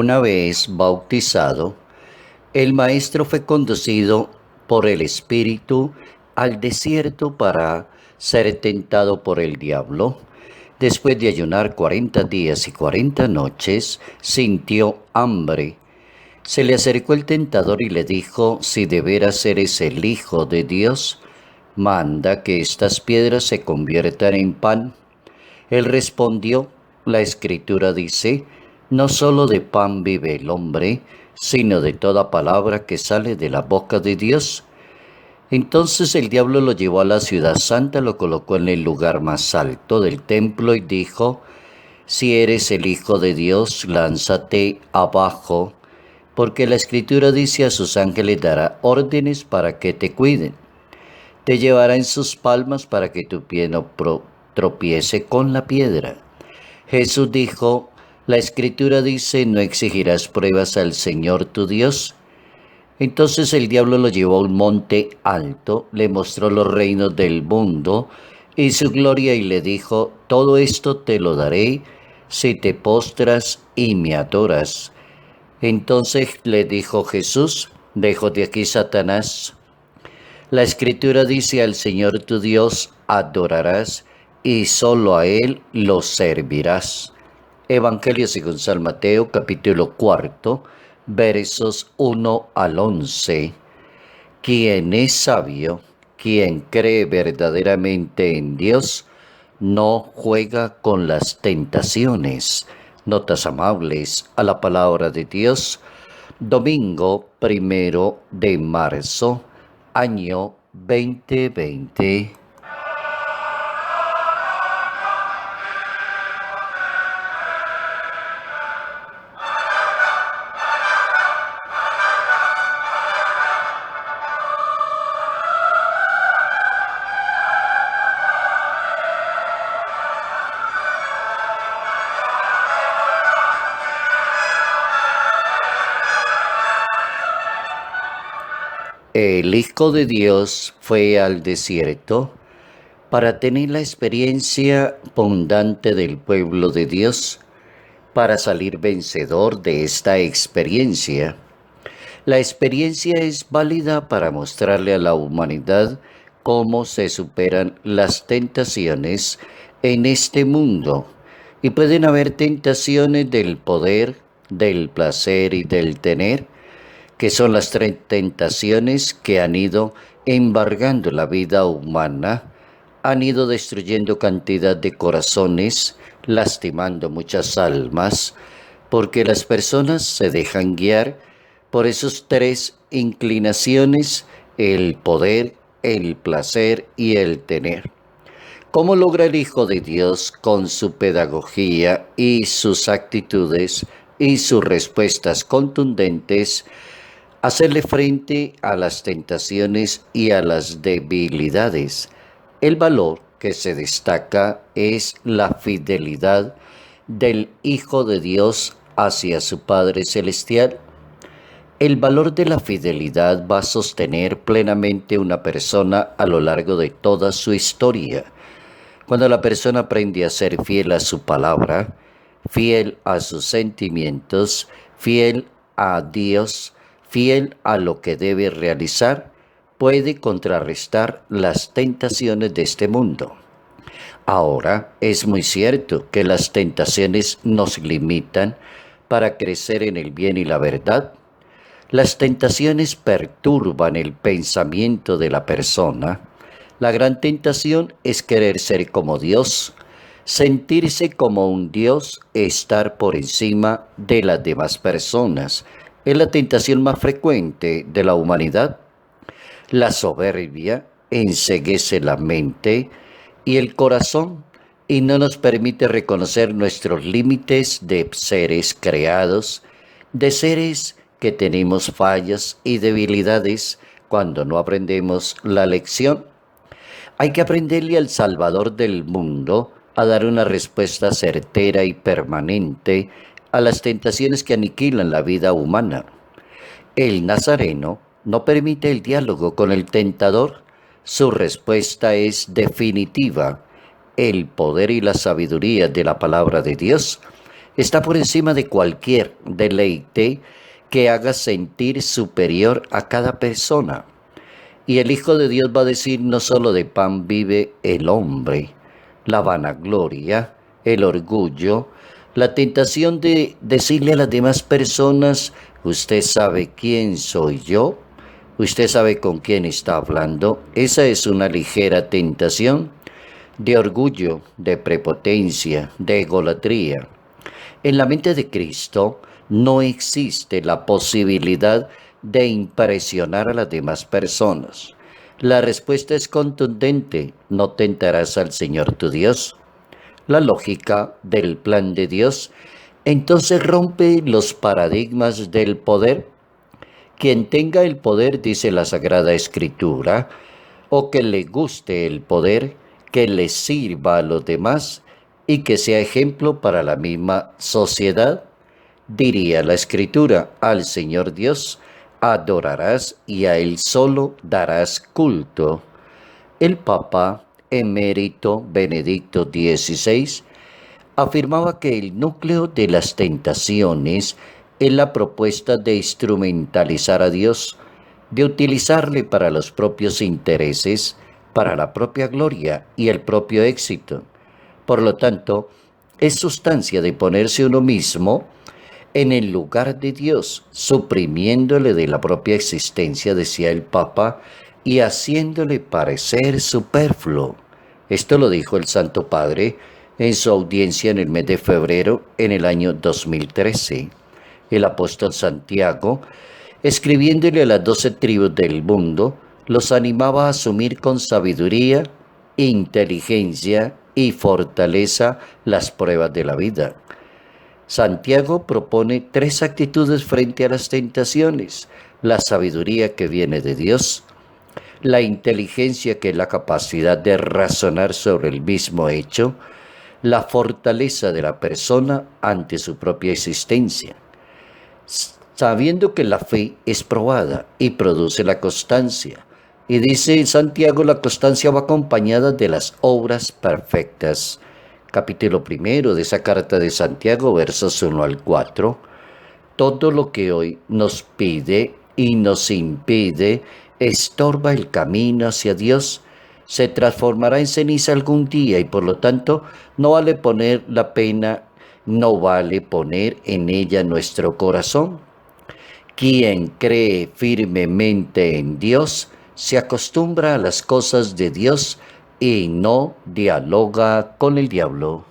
Una vez bautizado, el maestro fue conducido por el Espíritu al desierto para ser tentado por el diablo. Después de ayunar 40 días y 40 noches, sintió hambre. Se le acercó el tentador y le dijo: si de veras eres el Hijo de Dios, manda que estas piedras se conviertan en pan. Él respondió: la Escritura dice, no solo de pan vive el hombre, sino de toda palabra que sale de la boca de Dios. Entonces el diablo lo llevó a la ciudad santa, lo colocó en el lugar más alto del templo y dijo: si eres el Hijo de Dios, lánzate abajo, porque la Escritura dice: a sus ángeles dará órdenes para que te cuiden. Te llevará en sus palmas para que tu pie no tropiece con la piedra. Jesús dijo: la Escritura dice, no exigirás pruebas al Señor tu Dios. Entonces el diablo lo llevó a un monte alto, le mostró los reinos del mundo y su gloria y le dijo: todo esto te lo daré si te postras y me adoras. Entonces le dijo Jesús: lejos de aquí, Satanás. La Escritura dice: al Señor tu Dios adorarás y solo a Él lo servirás. Evangelio según San Mateo, capítulo 4, versos 1 al 11. Quien es sabio, quien cree verdaderamente en Dios, no juega con las tentaciones. Notas amables a la palabra de Dios. Domingo 1 de marzo, año 2020. El Hijo de Dios fue al desierto para tener la experiencia abundante del pueblo de Dios, para salir vencedor de esta experiencia. La experiencia es válida para mostrarle a la humanidad cómo se superan las tentaciones en este mundo. Y pueden haber tentaciones del poder, del placer y del tener, que son las tres tentaciones que han ido embargando la vida humana, han ido destruyendo cantidad de corazones, lastimando muchas almas, porque las personas se dejan guiar por esas tres inclinaciones: el poder, el placer y el tener. ¿Cómo logra el Hijo de Dios, con su pedagogía y sus actitudes y sus respuestas contundentes, hacerle frente a las tentaciones y a las debilidades? El valor que se destaca es la fidelidad del Hijo de Dios hacia su Padre Celestial. El valor de la fidelidad va a sostener plenamente una persona a lo largo de toda su historia. Cuando la persona aprende a ser fiel a su palabra, fiel a sus sentimientos, fiel a Dios, fiel a lo que debe realizar, puede contrarrestar las tentaciones de este mundo. Ahora, es muy cierto que las tentaciones nos limitan para crecer en el bien y la verdad. Las tentaciones perturban el pensamiento de la persona. La gran tentación es querer ser como Dios, sentirse como un Dios, estar por encima de las demás personas. Es la tentación más frecuente de la humanidad. La soberbia enceguece la mente y el corazón y no nos permite reconocer nuestros límites de seres creados, de seres que tenemos fallas y debilidades cuando no aprendemos la lección. Hay que aprenderle al Salvador del mundo a dar una respuesta certera y permanente a las tentaciones que aniquilan la vida humana. El Nazareno no permite el diálogo con el tentador. Su respuesta es definitiva: el poder y la sabiduría de la palabra de Dios. está por encima de cualquier deleite que haga sentir superior a cada persona. Y el Hijo de Dios va a decir, no solo de pan vive el hombre, la vanagloria, el orgullo, la tentación de decirle a las demás personas, usted sabe quién soy yo, usted sabe con quién está hablando. Esa es una ligera tentación de orgullo, de prepotencia, de egolatría. En la mente de Cristo no existe la posibilidad de impresionar a las demás personas. La respuesta es contundente, no tentarás al Señor tu Dios. La lógica del plan de Dios entonces rompe los paradigmas del poder. Quien tenga el poder, dice la Sagrada Escritura, o que le guste el poder, que le sirva a los demás y que sea ejemplo para la misma sociedad. Diría la Escritura, al Señor Dios adorarás y a Él solo darás culto. El Papa emérito Benedicto XVI afirmaba que el núcleo de las tentaciones es la propuesta de instrumentalizar a Dios, de utilizarle para los propios intereses, para la propia gloria y el propio éxito. Por lo tanto, es sustancia de ponerse uno mismo en el lugar de Dios, suprimiéndole de la propia existencia, decía el Papa, y haciéndole parecer superfluo. Esto lo dijo el Santo Padre en su audiencia en el mes de febrero en el año 2013. El apóstol Santiago, escribiéndole a las 12 tribus del mundo, los animaba a asumir con sabiduría, inteligencia y fortaleza las pruebas de la vida. Santiago propone 3 actitudes frente a las tentaciones: la sabiduría que viene de Dios, la inteligencia que es la capacidad de razonar sobre el mismo hecho, la fortaleza de la persona ante su propia existencia, sabiendo que la fe es probada y produce la constancia. Y dice Santiago, la constancia va acompañada de las obras perfectas. Capítulo 1 de esa carta de Santiago, versos 1 al 4. Todo lo que hoy nos pide y nos impide estorba el camino hacia Dios, se transformará en ceniza algún día y por lo tanto no vale poner la pena, no vale poner en ella nuestro corazón. Quien cree firmemente en Dios se acostumbra a las cosas de Dios y no dialoga con el diablo.